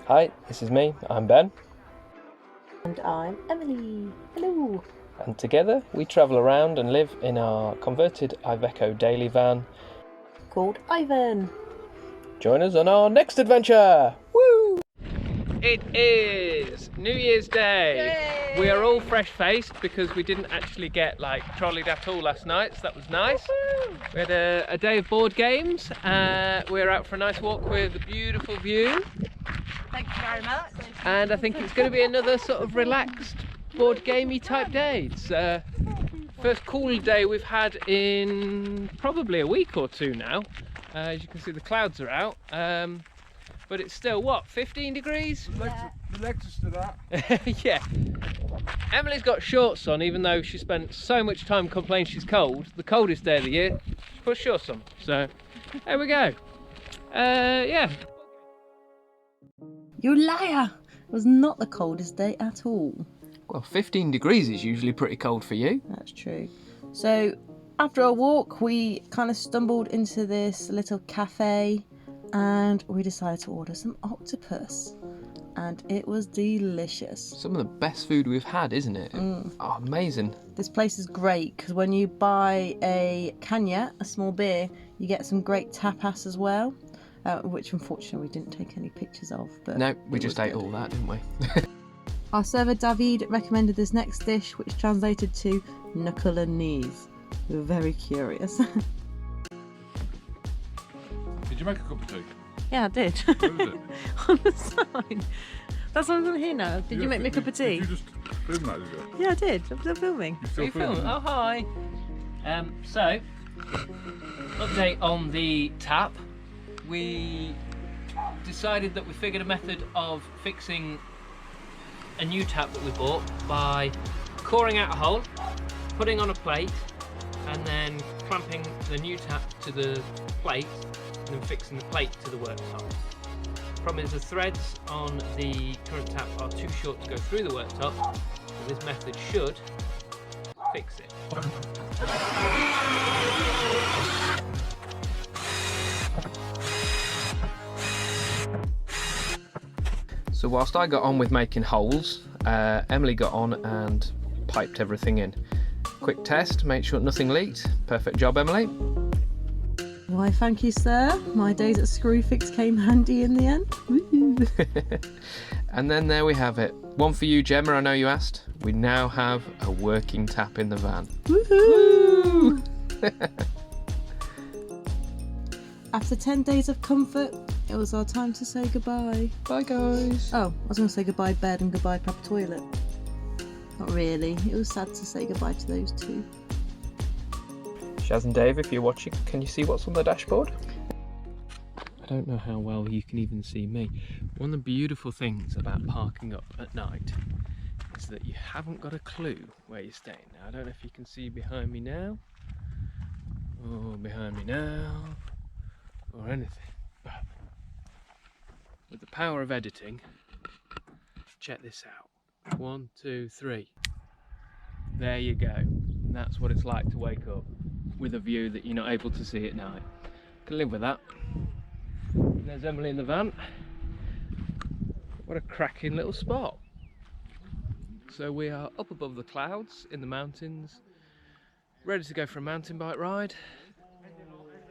Hi, this is me, I'm Ben. And I'm Emily. Hello. And together we travel around and live in our converted Iveco daily van Called Ivan. Join us on our next adventure! Woo! It is New Year's Day! Yay! We are all fresh-faced because we didn't actually get trolleyed at all last night, so that was nice. We had a day of board games. We're out for a nice walk with a beautiful view. Thank you very much. And I think it's going to be another sort of relaxed board gamey type day. It's first cool day we've had in probably a week or two now. As you can see, the clouds are out, but it's still what, 15 degrees? The lectures to that. Yeah. Emily's got shorts on, even though she spent so much time complaining she's cold. The coldest day of the year, she put shorts on. So there we go. Yeah. You liar! It was not the coldest day at all. Well, 15 degrees is usually pretty cold for you. That's true. So after our walk, we kind of stumbled into this little cafe and we decided to order some octopus. And it was delicious. Some of the best food we've had, isn't it? Oh, amazing. This place is great because when you buy a cagna, a small beer, you get some great tapas as well. Which unfortunately we didn't take any pictures of. But no, we just ate all that, didn't we? Our server David recommended this next dish, which translated to knuckle and knees. We were very curious. Did you make a cup of tea? Yeah, I did. Where was it? On the side. That's what I'm going to hear now. Did you make me a cup of tea? Did you just film that, did you? Yeah, I did. I'm still filming. You're still filming? Oh, hi. So, update on the tap. We decided that we figured a method of fixing a new tap that we bought by coring out a hole, putting on a plate, and then clamping the new tap to the plate, and then fixing the plate to the worktop. Problem is the threads on the current tap are too short to go through the worktop, so this method should fix it. So whilst I got on with making holes, Emily got on and piped everything in. Quick test, make sure nothing leaked. Perfect job, Emily. Why, thank you, sir. My days at Screwfix came handy in the end. Woo-hoo. And then there we have it. One for you, Gemma, I know you asked. We now have a working tap in the van. Woo-hoo. Woo! After 10 days of comfort, it was our time to say goodbye. Bye, guys. Oh, I was going to say goodbye bed and goodbye proper toilet. Not really. It was sad to say goodbye to those two. Shaz and Dave, if you're watching, can you see what's on the dashboard? I don't know how well you can even see me. One of the beautiful things about parking up at night is that you haven't got a clue where you're staying. Now, I don't know if you can see behind me now, or behind me now, or anything, but with the power of editing, check this out. 1, 2, 3. There you go. And that's what it's like to wake up with a view that you're not able to see at night. Can live with that. And there's Emily in the van. What a cracking little spot. So we are up above the clouds in the mountains, ready to go for a mountain bike ride.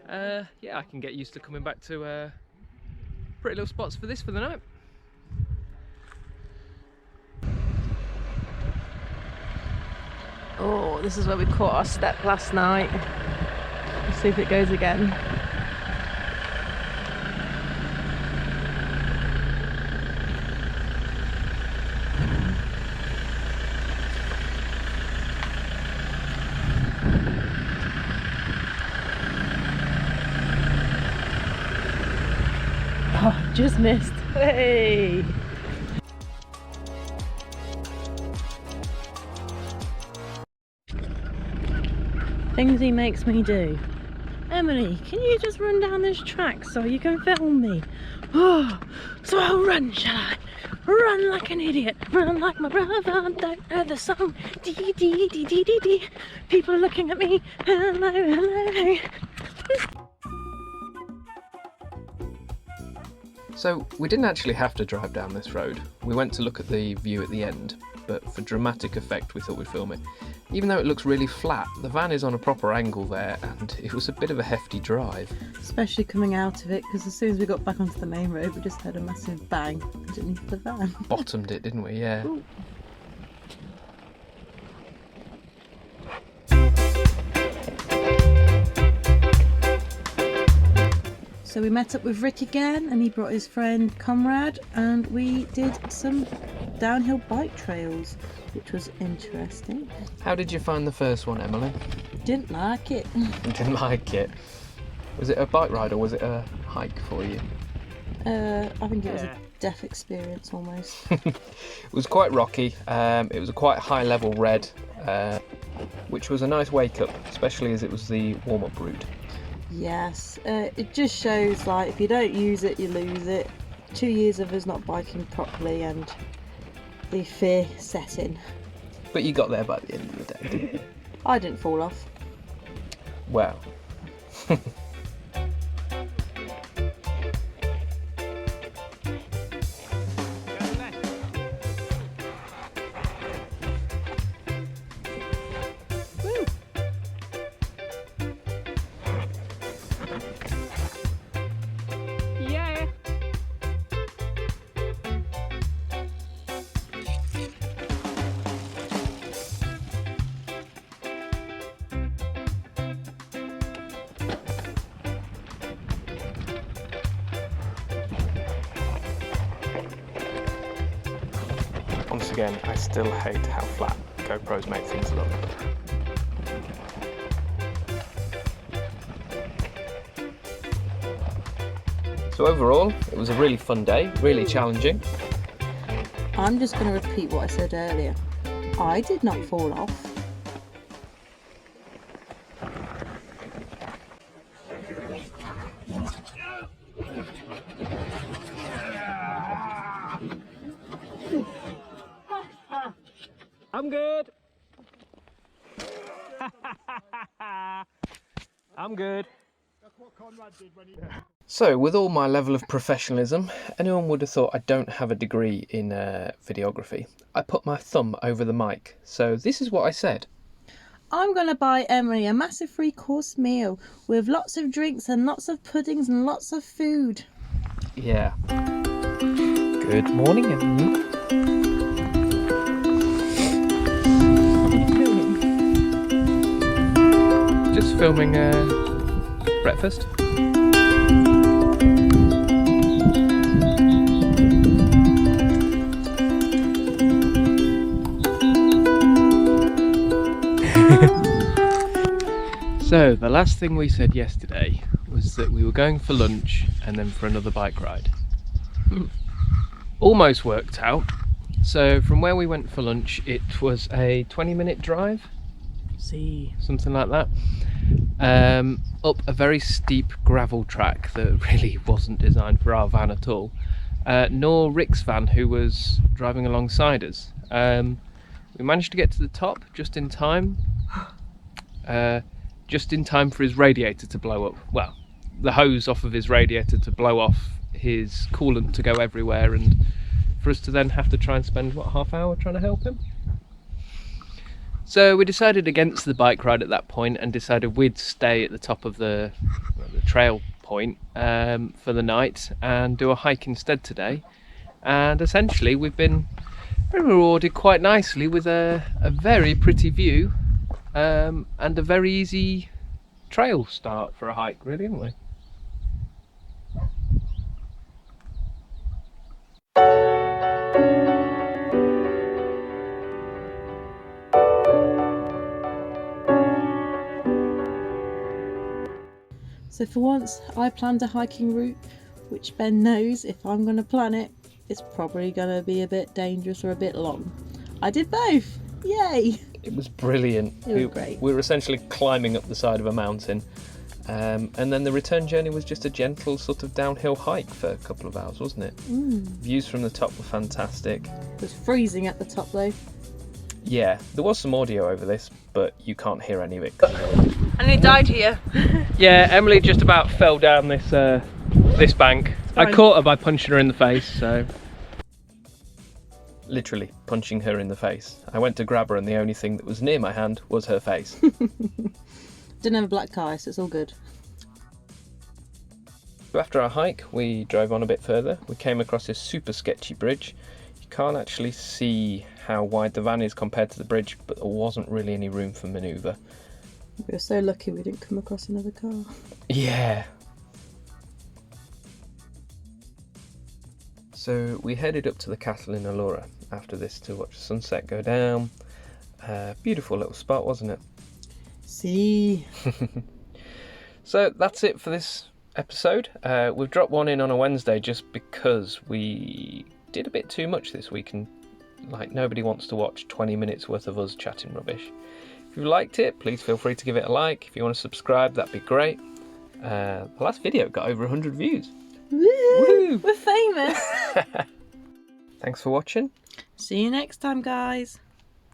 Yeah, I can get used to coming back to pretty little spots for this for the night. Oh, this is where we caught our step last night. Let's see if it goes again. Oh, just missed. Hey! Things he makes me do. Emily, can you just run down this track so you can film me? Oh, so I'll run, shall I? Run like an idiot, run like my brother, don't know the song. Dee dee dee dee dee dee. People are looking at me. Hello, hello. So we didn't actually have to drive down this road. We went to look at the view at the end, but for dramatic effect we thought we'd film it. Even though it looks really flat, the van is on a proper angle there and it was a bit of a hefty drive. Especially coming out of it, because as soon as we got back onto the main road we just heard a massive bang underneath the van. Bottomed it, didn't we? Yeah. Ooh. So we met up with Rick again and he brought his friend Comrade and we did some downhill bike trails, which was interesting. How did you find the first one, Emily? Didn't like it. Didn't like it. Was it a bike ride or was it a hike for you? I think it was a death experience almost. It was quite rocky. It was a quite high level red, which was a nice wake up, especially as it was the warm up route. Yes, it just shows like if you don't use it you lose it. 2 years of us not biking properly and the fear set in. But you got there by the end of the day, didn't you? I didn't fall off. Well. Once again, I still hate how flat GoPros make things look. So overall, it was a really fun day, really challenging. I'm just going to repeat what I said earlier. I did not fall off. I'm good. I'm good. That's what Conrad did when he... So, with all my level of professionalism, anyone would have thought I don't have a degree in videography. I put my thumb over the mic, so this is what I said. I'm going to buy Emily a massive 3-course meal with lots of drinks and lots of puddings and lots of food. Yeah. Good morning, Emily. Just filming breakfast. So the last thing we said yesterday was that we were going for lunch and then for another bike ride. Almost worked out. So from where we went for lunch, it was a 20-minute drive. See, something like that, up a very steep gravel track that really wasn't designed for our van at all, nor Rick's van, who was driving alongside us. We managed to get to the top just in time for his radiator to blow up. Well, the hose off of his radiator to blow off, his coolant to go everywhere, and for us to then have to try and spend, what, half hour trying to help him? So we decided against the bike ride at that point and decided we'd stay at the top of the trail point for the night and do a hike instead today. And essentially we've been rewarded quite nicely with a very pretty view and a very easy trail start for a hike, really, haven't we? so for once I planned a hiking route, which Ben knows if I'm going to plan it, it's probably going to be a bit dangerous or a bit long. I did both! Yay! It was brilliant. It was great. We were essentially climbing up the side of a mountain, and then the return journey was just a gentle sort of downhill hike for a couple of hours, wasn't it? Views from the top were fantastic. It was freezing at the top though. Yeah, there was some audio over this, but you can't hear any of it. And it died here. Yeah, Emily just about fell down this bank, I caught her by punching her in the face, so... Literally punching her in the face. I went to grab her and the only thing that was near my hand was her face. Didn't have a black eye, so it's all good. After our hike, we drove on a bit further. We came across this super sketchy bridge. You can't actually see how wide the van is compared to the bridge, but there wasn't really any room for manoeuvre. We were so lucky we didn't come across another car. Yeah. So we headed up to the castle in Allura after this to watch the sunset go down. Beautiful little spot, wasn't it? See. So that's it for this episode. We've dropped one in on a Wednesday just because we did a bit too much this week and like nobody wants to watch 20 minutes worth of us chatting rubbish. If you liked it, please feel free to give it a like. If you want to subscribe, that'd be great. The last video got over 100 views. Woo! Woo! We're famous. Thanks for watching. See you next time, guys.